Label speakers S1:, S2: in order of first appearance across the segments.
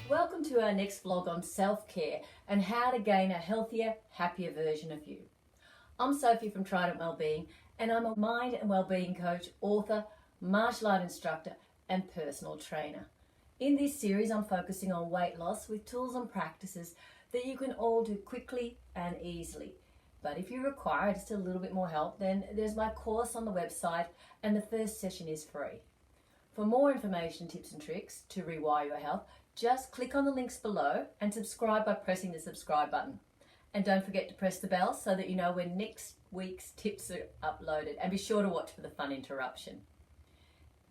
S1: Welcome to our next vlog on self-care and how to gain a healthier, happier version of you. I'm Sophie from Trident Wellbeing and I'm a mind and wellbeing coach, author, martial art instructor and personal trainer. In this series I'm focusing on weight loss with tools and practices that you can all do quickly and easily. But if you require just a little bit more help, then there's my course on the website and the first session is free. For more information, tips and tricks to rewire your health, just click on the links below and subscribe by pressing the subscribe button. And don't forget to press the bell so that you know when next week's tips are uploaded, and be sure to watch for the fun interruption.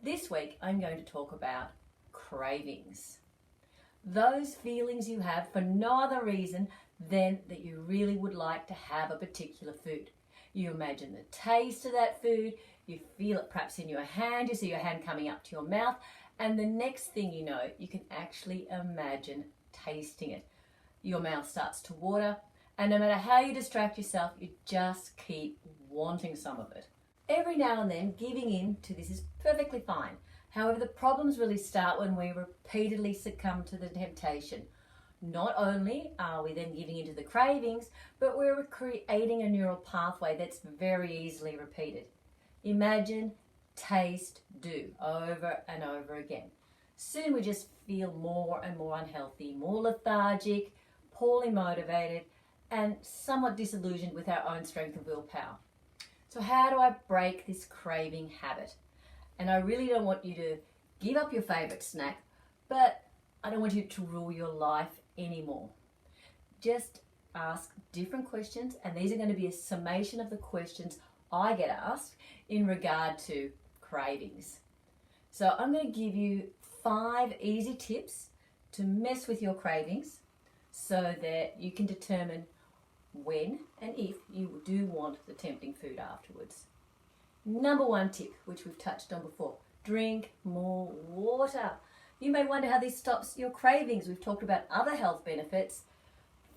S1: This week I'm going to talk about cravings. Those feelings you have for no other reason than that you really would like to have a particular food. You imagine the taste of that food, you feel it perhaps in your hand, you see your hand coming up to your mouth, and the next thing you know, you can actually imagine tasting it. Your mouth starts to water, and no matter how you distract yourself, you just keep wanting some of it. Every now and then, giving in to this is perfectly fine. However, the problems really start when we repeatedly succumb to the temptation. Not only are we then giving into the cravings, but we're creating a neural pathway that's very easily repeated. Imagine, taste, do over and over again. Soon we just feel more and more unhealthy, more lethargic, poorly motivated, and somewhat disillusioned with our own strength and willpower. So how do I break this craving habit? And I really don't want you to give up your favorite snack, but I don't want you to rule your life anymore. Just ask different questions, and these are going to be a summation of the questions I get asked in regard to cravings. So I'm going to give you 5 easy tips to mess with your cravings so that you can determine when and if you do want the tempting food afterwards. Number 1 tip, which we've touched on before, drink more water. You may wonder how this stops your cravings. We've talked about other health benefits.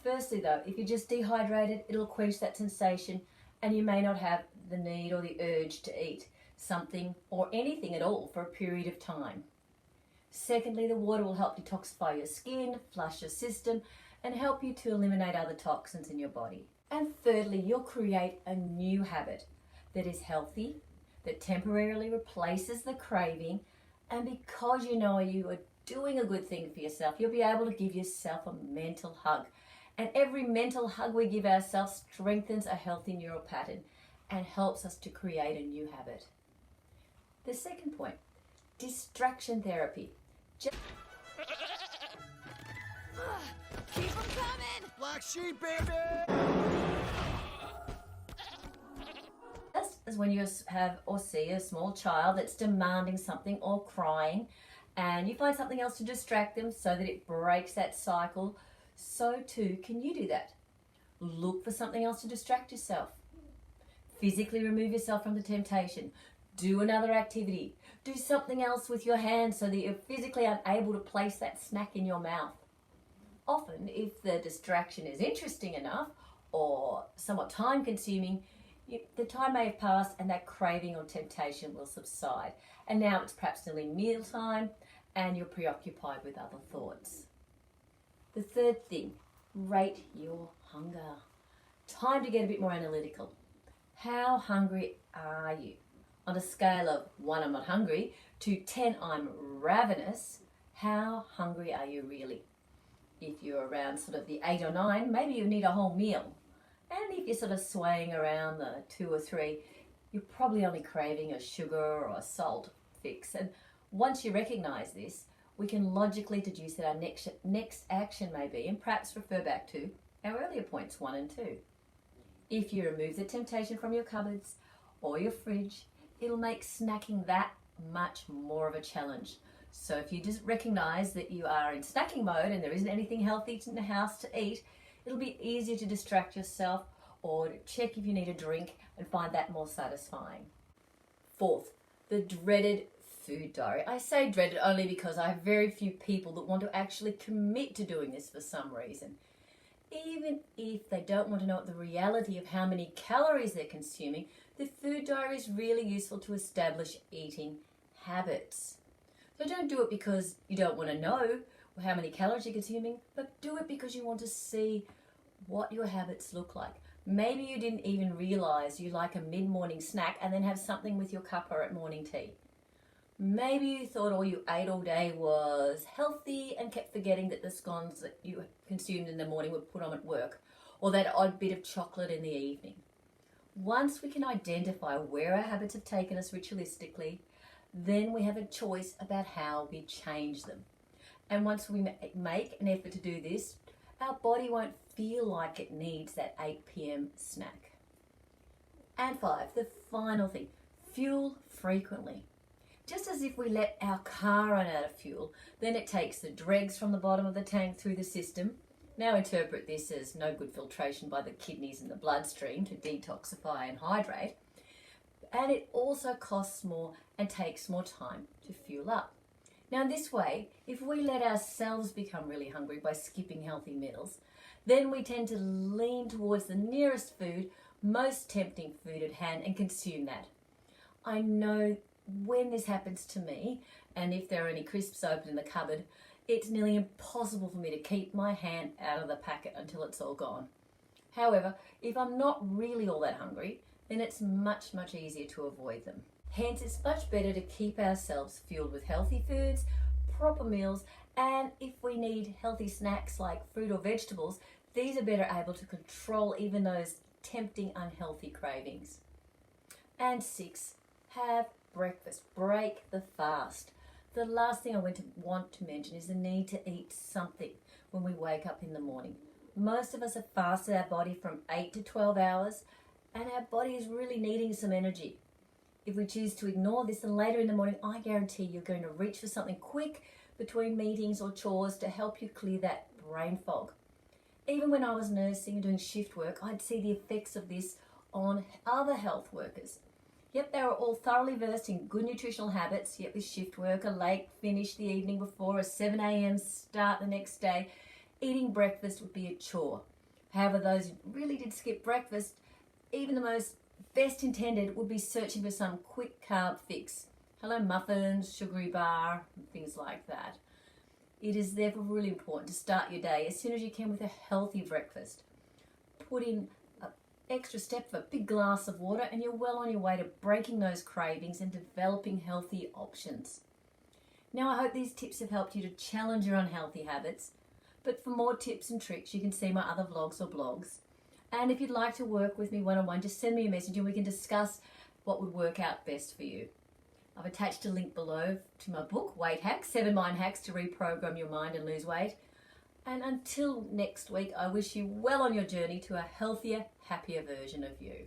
S1: Firstly though, if you're just dehydrated, it'll quench that sensation and you may not have the need or the urge to eat something or anything at all for a period of time. Secondly, the water will help detoxify your skin, flush your system, and help you to eliminate other toxins in your body. And thirdly, you'll create a new habit that is healthy, that temporarily replaces the craving, and because you know you are doing a good thing for yourself, you'll be able to give yourself a mental hug. And every mental hug we give ourselves strengthens a healthy neural pattern and helps us to create a new habit. The second point, distraction therapy.
S2: Keep them coming! Black sheep, baby!
S1: Just as when you have or see a small child that's demanding something or crying, and you find something else to distract them so that it breaks that cycle, so too can you do that. Look for something else to distract yourself. Physically remove yourself from the temptation. Do another activity. Do something else with your hands so that you're physically unable to place that snack in your mouth. Often, if the distraction is interesting enough or somewhat time consuming, the time may have passed and that craving or temptation will subside. And now it's perhaps nearly mealtime and you're preoccupied with other thoughts. The third thing, rate your hunger. Time to get a bit more analytical. How hungry are you? On a scale of 1, I'm not hungry, to 10, I'm ravenous, how hungry are you really? If you're around sort of the 8 or 9, maybe you need a whole meal. And if you're sort of swaying around the 2 or 3, you're probably only craving a sugar or a salt fix. And once you recognize this, we can logically deduce that our next action may be, and perhaps refer back to our earlier points 1 and 2. If you remove the temptation from your cupboards or your fridge, it'll make snacking that much more of a challenge. So if you just recognize that you are in snacking mode and there isn't anything healthy in the house to eat, it'll be easier to distract yourself or to check if you need a drink and find that more satisfying. Fourth, the dreaded food diary. I say dreaded only because I have very few people that want to actually commit to doing this for some reason. Even if they don't want to know the reality of how many calories they're consuming, the food diary is really useful to establish eating habits. So don't do it because you don't want to know or how many calories you're consuming, but do it because you want to see what your habits look like. Maybe you didn't even realize you like a mid-morning snack and then have something with your cuppa at morning tea. Maybe you thought all you ate all day was healthy and kept forgetting that the scones that you consumed in the morning were put on at work, or that odd bit of chocolate in the evening. Once we can identify where our habits have taken us ritualistically, then we have a choice about how we change them. And once we make an effort to do this, our body won't feel like it needs that 8 p.m. snack. And 5, the final thing, fuel frequently. Just as if we let our car run out of fuel, then it takes the dregs from the bottom of the tank through the system. Now interpret this as no good filtration by the kidneys and the bloodstream to detoxify and hydrate. And it also costs more and takes more time to fuel up. Now, in this way, if we let ourselves become really hungry by skipping healthy meals, then we tend to lean towards the nearest food, most tempting food at hand, and consume that. I know when this happens to me, and if there are any crisps open in the cupboard, it's nearly impossible for me to keep my hand out of the packet until it's all gone. However, if I'm not really all that hungry, then it's much, much easier to avoid them. Hence, it's much better to keep ourselves fueled with healthy foods, proper meals, and if we need healthy snacks like fruit or vegetables, these are better able to control even those tempting unhealthy cravings. And 6, have breakfast. Break the fast. The last thing I want to mention is the need to eat something when we wake up in the morning. Most of us have fasted our body from 8 to 12 hours, and our body is really needing some energy. If we choose to ignore this, then later in the morning, I guarantee you're going to reach for something quick between meetings or chores to help you clear that brain fog. Even when I was nursing and doing shift work, I'd see the effects of this on other health workers. Yep, they were all thoroughly versed in good nutritional habits, yet with shift work, a late finish the evening before, a 7 a.m. start the next day, eating breakfast would be a chore. However, those who really did skip breakfast, even the most best intended, would be searching for some quick carb fix. Hello muffins, sugary bar, and things like that. It is therefore really important to start your day as soon as you can with a healthy breakfast. Put in an extra step of a big glass of water and you're well on your way to breaking those cravings and developing healthy options. Now, I hope these tips have helped you to challenge your unhealthy habits, but for more tips and tricks you can see my other vlogs or blogs. And if you'd like to work with me one-on-one, just send me a message and we can discuss what would work out best for you. I've attached a link below to my book, Weight Hacks, 7 Mind Hacks to Reprogram Your Mind and Lose Weight. And until next week, I wish you well on your journey to a healthier, happier version of you.